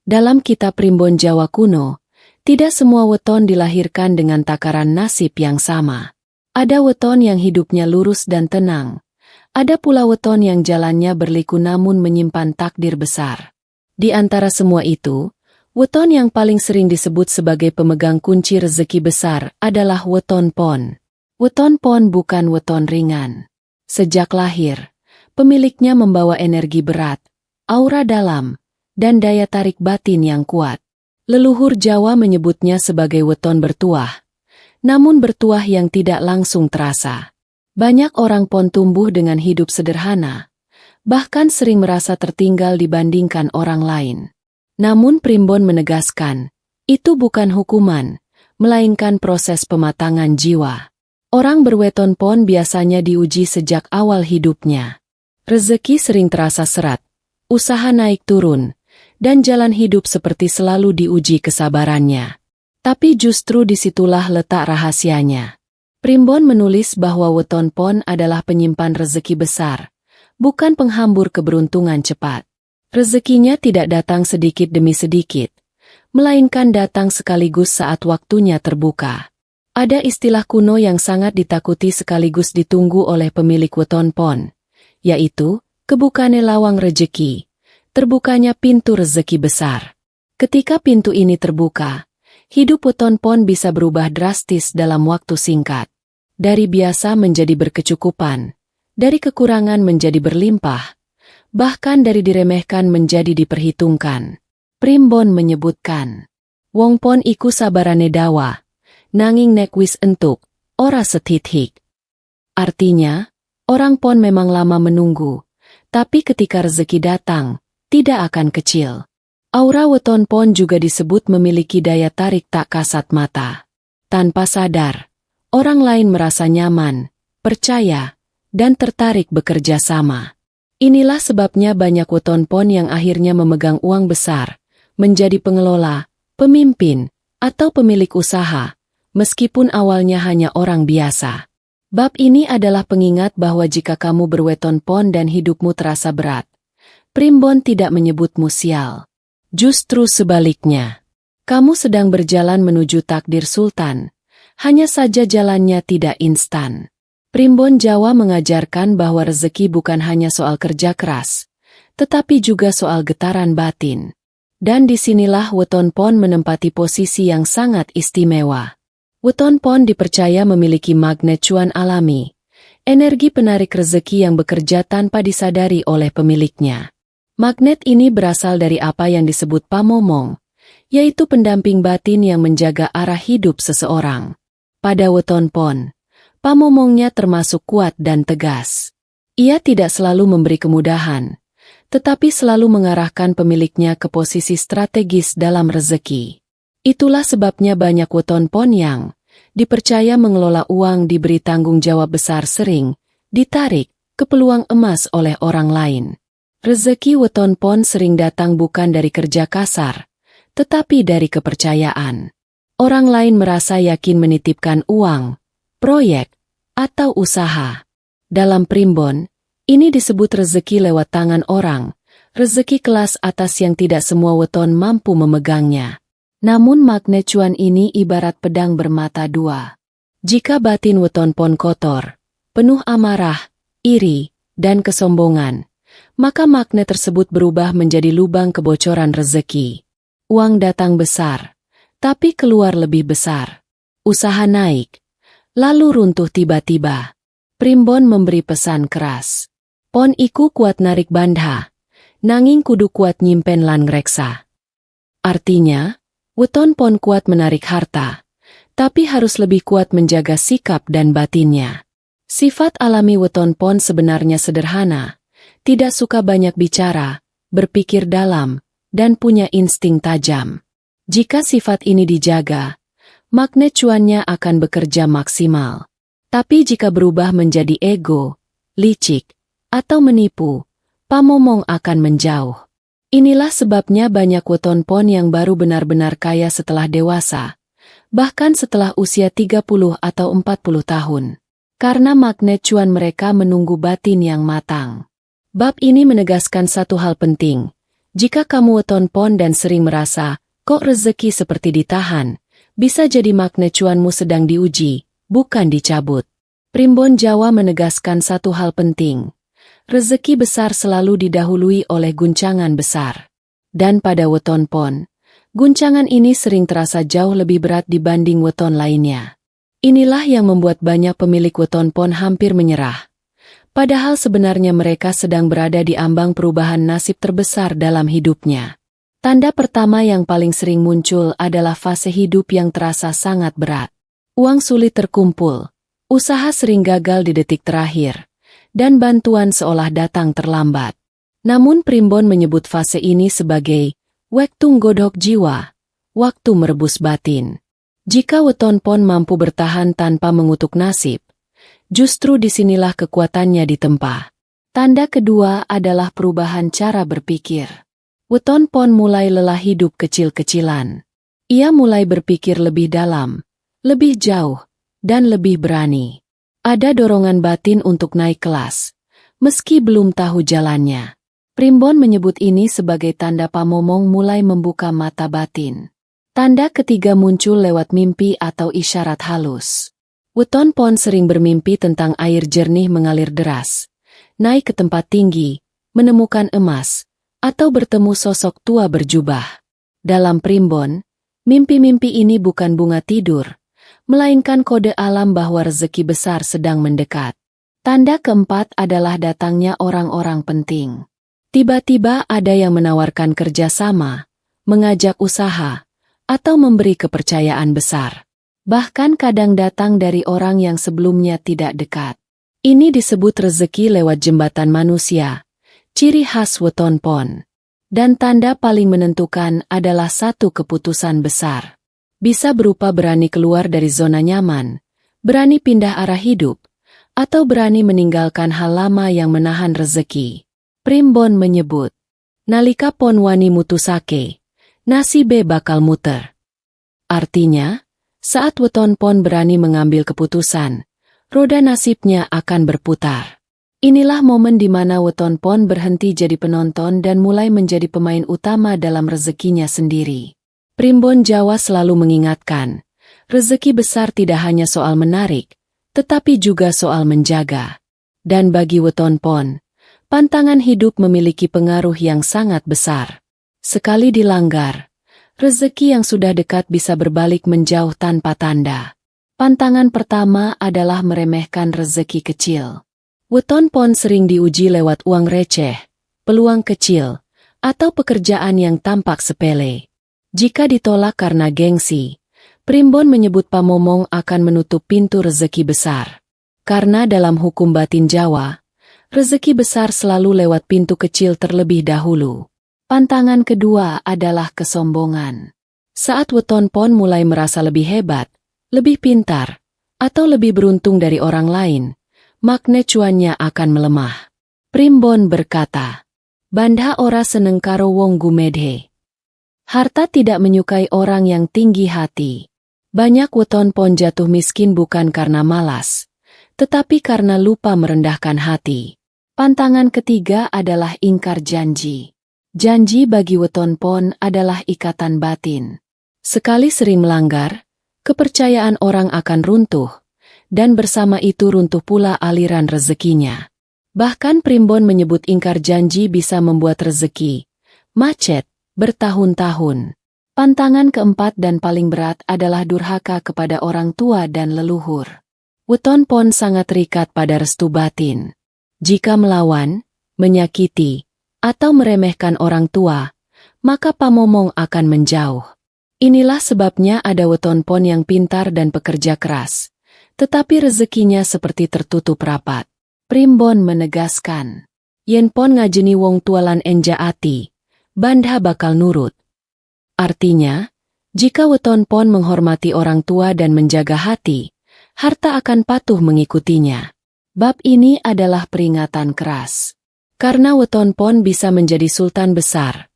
Dalam kitab Primbon Jawa kuno, tidak semua weton dilahirkan dengan takaran nasib yang sama. Ada weton yang hidupnya lurus dan tenang. Ada pula weton yang jalannya berliku namun menyimpan takdir besar. Di antara semua itu, weton yang paling sering disebut sebagai pemegang kunci rezeki besar adalah weton pon. Weton pon bukan weton ringan. Sejak lahir, pemiliknya membawa energi berat, aura dalam, dan daya tarik batin yang kuat. Leluhur Jawa menyebutnya sebagai weton bertuah, namun bertuah yang tidak langsung terasa. Banyak orang pon tumbuh dengan hidup sederhana, bahkan sering merasa tertinggal dibandingkan orang lain. Namun Primbon menegaskan, itu bukan hukuman, melainkan proses pematangan jiwa. Orang berweton pon biasanya diuji sejak awal hidupnya. Rezeki sering terasa serat, usaha naik turun, dan jalan hidup seperti selalu diuji kesabarannya. Tapi justru disitulah letak rahasianya. Primbon menulis bahwa weton pon adalah penyimpan rezeki besar, bukan penghambur keberuntungan cepat. Rezekinya tidak datang sedikit demi sedikit, melainkan datang sekaligus saat waktunya terbuka. Ada istilah kuno yang sangat ditakuti sekaligus ditunggu oleh pemilik weton pon, yaitu, kebukane lawang rejeki, terbukanya pintu rezeki besar. Ketika pintu ini terbuka, hidup weton pon bisa berubah drastis dalam waktu singkat. Dari biasa menjadi berkecukupan, dari kekurangan menjadi berlimpah, bahkan dari diremehkan menjadi diperhitungkan. Primbon menyebutkan, wong pon iku sabarane dawa, nanging nek wis entuk, ora setithik. Artinya, orang pon memang lama menunggu, tapi ketika rezeki datang, tidak akan kecil. Aura weton pon juga disebut memiliki daya tarik tak kasat mata. Tanpa sadar, orang lain merasa nyaman, percaya, dan tertarik bekerja sama. Inilah sebabnya banyak weton pon yang akhirnya memegang uang besar, menjadi pengelola, pemimpin, atau pemilik usaha, meskipun awalnya hanya orang biasa. Bab ini adalah pengingat bahwa jika kamu berweton pon dan hidupmu terasa berat, Primbon tidak menyebutmu sial. Justru sebaliknya, kamu sedang berjalan menuju takdir sultan, hanya saja jalannya tidak instan. Primbon Jawa mengajarkan bahwa rezeki bukan hanya soal kerja keras, tetapi juga soal getaran batin. Dan disinilah weton pon menempati posisi yang sangat istimewa. Weton pon dipercaya memiliki magnet cuan alami, energi penarik rezeki yang bekerja tanpa disadari oleh pemiliknya. Magnet ini berasal dari apa yang disebut pamomong, yaitu pendamping batin yang menjaga arah hidup seseorang. Pada weton pon, pamomongnya termasuk kuat dan tegas. Ia tidak selalu memberi kemudahan, tetapi selalu mengarahkan pemiliknya ke posisi strategis dalam rezeki. Itulah sebabnya banyak weton pon yang dipercaya mengelola uang diberi tanggung jawab besar sering ditarik ke peluang emas oleh orang lain. Rezeki weton pon sering datang bukan dari kerja kasar, tetapi dari kepercayaan. Orang lain merasa yakin menitipkan uang, proyek, atau usaha. Dalam Primbon, ini disebut rezeki lewat tangan orang, rezeki kelas atas yang tidak semua weton mampu memegangnya. Namun magnet cuan ini ibarat pedang bermata dua. Jika batin weton pon kotor, penuh amarah, iri, dan kesombongan, maka magnet tersebut berubah menjadi lubang kebocoran rezeki. Uang datang besar, tapi keluar lebih besar. Usaha naik, lalu runtuh tiba-tiba. Primbon memberi pesan keras. Pon iku kuat narik bandha, nanging kudu kuat nyimpen lan ngreksa. Artinya, weton pon kuat menarik harta, tapi harus lebih kuat menjaga sikap dan batinnya. Sifat alami weton pon sebenarnya sederhana, tidak suka banyak bicara, berpikir dalam, dan punya insting tajam. Jika sifat ini dijaga, magnet cuannya akan bekerja maksimal. Tapi jika berubah menjadi ego, licik, atau menipu, pamomong akan menjauh. Inilah sebabnya banyak weton pon yang baru benar-benar kaya setelah dewasa, bahkan setelah usia 30 atau 40 tahun. Karena magnet cuan mereka menunggu batin yang matang. Bab ini menegaskan satu hal penting, Jika kamu weton pon dan sering merasa, kok rezeki seperti ditahan, bisa jadi makna cuanmu sedang diuji, bukan dicabut. Primbon Jawa menegaskan satu hal penting. Rezeki besar selalu didahului oleh guncangan besar. Dan pada weton pon, guncangan ini sering terasa jauh lebih berat dibanding weton lainnya. Inilah yang membuat banyak pemilik weton pon hampir menyerah. Padahal sebenarnya mereka sedang berada di ambang perubahan nasib terbesar dalam hidupnya. Tanda pertama yang paling sering muncul adalah fase hidup yang terasa sangat berat. Uang sulit terkumpul, usaha sering gagal di detik terakhir, dan bantuan seolah datang terlambat. Namun Primbon menyebut fase ini sebagai waktu nggodhok jiwa, waktu merebus batin. Jika weton pon mampu bertahan tanpa mengutuk nasib, justru disinilah kekuatannya ditempa. Tanda kedua adalah perubahan cara berpikir. Weton pon mulai lelah hidup kecil-kecilan. Ia mulai berpikir lebih dalam, lebih jauh, dan lebih berani. Ada dorongan batin untuk naik kelas, meski belum tahu jalannya. Primbon menyebut ini sebagai tanda pamomong mulai membuka mata batin. Tanda ketiga muncul lewat mimpi atau isyarat halus. Weton pon sering bermimpi tentang air jernih mengalir deras, naik ke tempat tinggi, menemukan emas, atau bertemu sosok tua berjubah. Dalam Primbon, mimpi-mimpi ini bukan bunga tidur, melainkan kode alam bahwa rezeki besar sedang mendekat. Tanda keempat adalah datangnya orang-orang penting. Tiba-tiba ada yang menawarkan kerjasama, mengajak usaha, atau memberi kepercayaan besar. Bahkan kadang datang dari orang yang sebelumnya tidak dekat. Ini disebut rezeki lewat jembatan manusia, ciri khas weton pon. Dan tanda paling menentukan adalah satu keputusan besar. Bisa berupa berani keluar dari zona nyaman, berani pindah arah hidup, atau berani meninggalkan hal lama yang menahan rezeki. Primbon menyebut, nalika pon wani mutusake, nasibe bakal muter. Artinya, saat weton pon berani mengambil keputusan, roda nasibnya akan berputar. Inilah momen di mana weton pon berhenti jadi penonton dan mulai menjadi pemain utama dalam rezekinya sendiri. Primbon Jawa selalu mengingatkan, rezeki besar tidak hanya soal menarik, tetapi juga soal menjaga. Dan bagi weton pon, pantangan hidup memiliki pengaruh yang sangat besar. Sekali dilanggar, rezeki yang sudah dekat bisa berbalik menjauh tanpa tanda. Pantangan pertama adalah meremehkan rezeki kecil. Weton pon sering diuji lewat uang receh, peluang kecil, atau pekerjaan yang tampak sepele. Jika ditolak karena gengsi, Primbon menyebut pamomong akan menutup pintu rezeki besar. Karena dalam hukum batin Jawa, rezeki besar selalu lewat pintu kecil terlebih dahulu. Pantangan kedua adalah kesombongan. Saat weton pon mulai merasa lebih hebat, lebih pintar, atau lebih beruntung dari orang lain, makna cuannya akan melemah. Primbon berkata, bandha ora seneng karo wong gumedhe. Harta tidak menyukai orang yang tinggi hati. Banyak weton pon jatuh miskin bukan karena malas, tetapi karena lupa merendahkan hati. Pantangan ketiga adalah ingkar janji. Janji bagi weton pon adalah ikatan batin. Sekali sering melanggar, kepercayaan orang akan runtuh, dan bersama itu runtuh pula aliran rezekinya. Bahkan Primbon menyebut ingkar janji bisa membuat rezeki macet bertahun-tahun. Pantangan keempat dan paling berat adalah durhaka kepada orang tua dan leluhur. Weton pon sangat terikat pada restu batin. Jika melawan, menyakiti, atau meremehkan orang tua, maka pamomong akan menjauh. Inilah sebabnya ada weton pon yang pintar dan pekerja keras, tetapi rezekinya seperti tertutup rapat. Primbon menegaskan, yen pon ngajeni wong tualan enja ati, bandha bakal nurut. Artinya, jika weton pon menghormati orang tua dan menjaga hati, harta akan patuh mengikutinya. Bab ini adalah peringatan keras. Karena weton pon bisa menjadi sultan besar,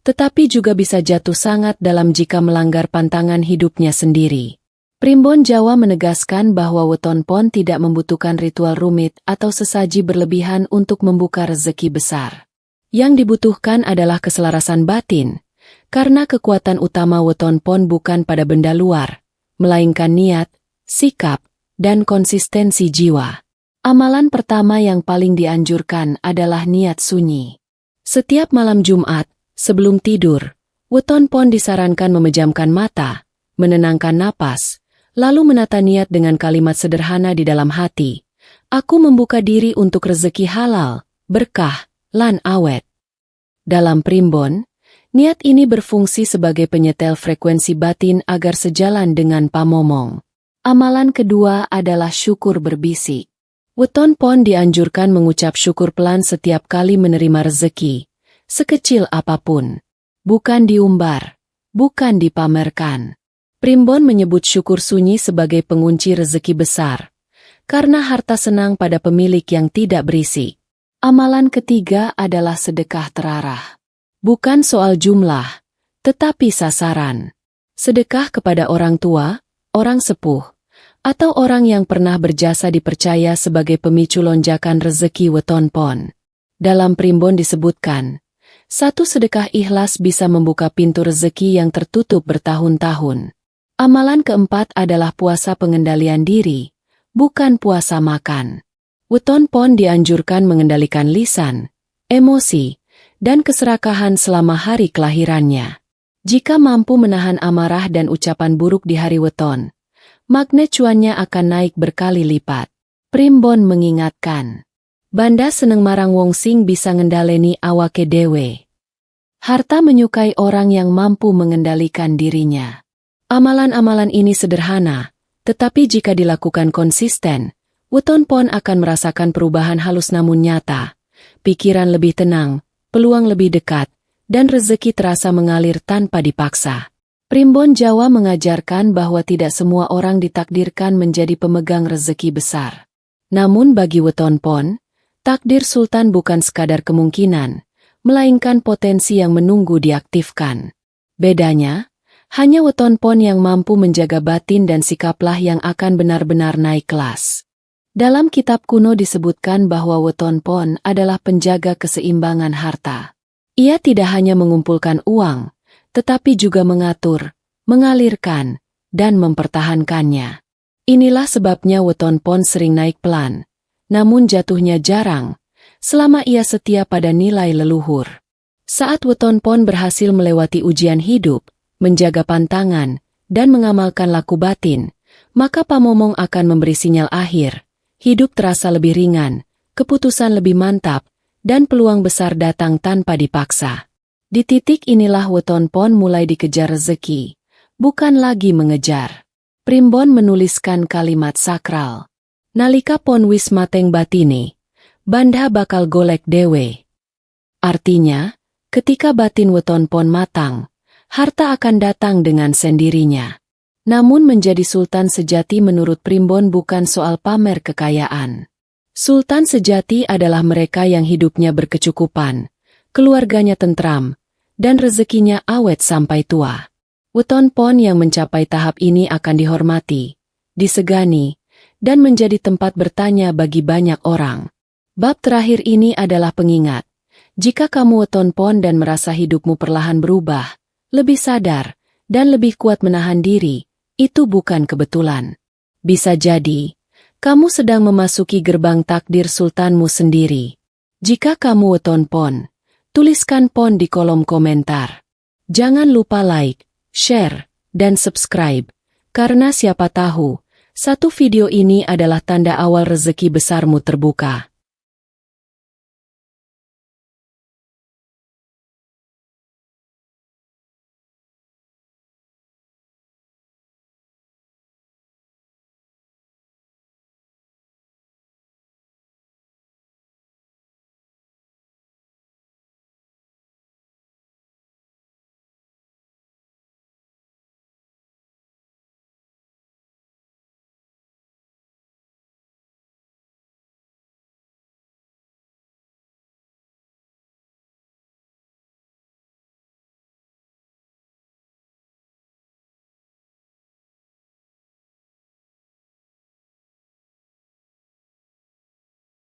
tetapi juga bisa jatuh sangat dalam jika melanggar pantangan hidupnya sendiri. Primbon Jawa menegaskan bahwa weton pon tidak membutuhkan ritual rumit atau sesaji berlebihan untuk membuka rezeki besar. Yang dibutuhkan adalah keselarasan batin, karena kekuatan utama weton pon bukan pada benda luar, melainkan niat, sikap, dan konsistensi jiwa. Amalan pertama yang paling dianjurkan adalah niat sunyi. Setiap malam Jumat, sebelum tidur, weton pon disarankan memejamkan mata, menenangkan napas, lalu menata niat dengan kalimat sederhana di dalam hati. Aku membuka diri untuk rezeki halal, berkah, lan awet. Dalam primbon, niat ini berfungsi sebagai penyetel frekuensi batin agar sejalan dengan pamomong. Amalan kedua adalah syukur berbisik. Weton pon dianjurkan mengucap syukur pelan setiap kali menerima rezeki, sekecil apapun. Bukan diumbar, bukan dipamerkan. Primbon menyebut syukur sunyi sebagai pengunci rezeki besar, karena harta senang pada pemilik yang tidak berisik. Amalan ketiga adalah sedekah terarah. Bukan soal jumlah, tetapi sasaran. Sedekah kepada orang tua, orang sepuh, atau orang yang pernah berjasa dipercaya sebagai pemicu lonjakan rezeki weton pon. Dalam primbon disebutkan, satu sedekah ikhlas bisa membuka pintu rezeki yang tertutup bertahun-tahun. Amalan keempat adalah puasa pengendalian diri, bukan puasa makan. Weton pon dianjurkan mengendalikan lisan, emosi, dan keserakahan selama hari kelahirannya. Jika mampu menahan amarah dan ucapan buruk di hari weton, magnet cuannya akan naik berkali lipat. Primbon mengingatkan, banda seneng marang wong sing bisa ngendaleni awake dewe. Harta menyukai orang yang mampu mengendalikan dirinya. Amalan-amalan ini sederhana, tetapi jika dilakukan konsisten, weton pon akan merasakan perubahan halus namun nyata. Pikiran lebih tenang, peluang lebih dekat, dan rezeki terasa mengalir tanpa dipaksa. Primbon Jawa mengajarkan bahwa tidak semua orang ditakdirkan menjadi pemegang rezeki besar. Namun bagi weton pon, takdir sultan bukan sekadar kemungkinan, melainkan potensi yang menunggu diaktifkan. Bedanya, hanya weton pon yang mampu menjaga batin dan sikaplah yang akan benar-benar naik kelas. Dalam kitab kuno disebutkan bahwa weton pon adalah penjaga keseimbangan harta. Ia tidak hanya mengumpulkan uang, tetapi juga mengatur, mengalirkan, dan mempertahankannya. Inilah sebabnya weton pon sering naik pelan, namun jatuhnya jarang, selama ia setia pada nilai leluhur. Saat weton pon berhasil melewati ujian hidup, menjaga pantangan, dan mengamalkan laku batin, maka pamomong akan memberi sinyal akhir. Hidup terasa lebih ringan, keputusan lebih mantap, dan peluang besar datang tanpa dipaksa. Di titik inilah weton pon mulai dikejar rezeki, bukan lagi mengejar. Primbon menuliskan kalimat sakral. Nalika pon wis mateng batine, banda bakal golek dewe. Artinya, ketika batin weton pon matang, harta akan datang dengan sendirinya. Namun menjadi sultan sejati menurut primbon bukan soal pamer kekayaan. Sultan sejati adalah mereka yang hidupnya berkecukupan, keluarganya tentram, dan rezekinya awet sampai tua. Weton pon yang mencapai tahap ini akan dihormati, disegani, dan menjadi tempat bertanya bagi banyak orang. Bab terakhir ini adalah pengingat. Jika kamu weton pon dan merasa hidupmu perlahan berubah, lebih sadar, dan lebih kuat menahan diri, itu bukan kebetulan. Bisa jadi, kamu sedang memasuki gerbang takdir sultanmu sendiri. Jika kamu weton pon, tuliskan pon di kolom komentar. Jangan lupa like, share, dan subscribe, karena siapa tahu, satu video ini adalah tanda awal rezeki besarmu terbuka.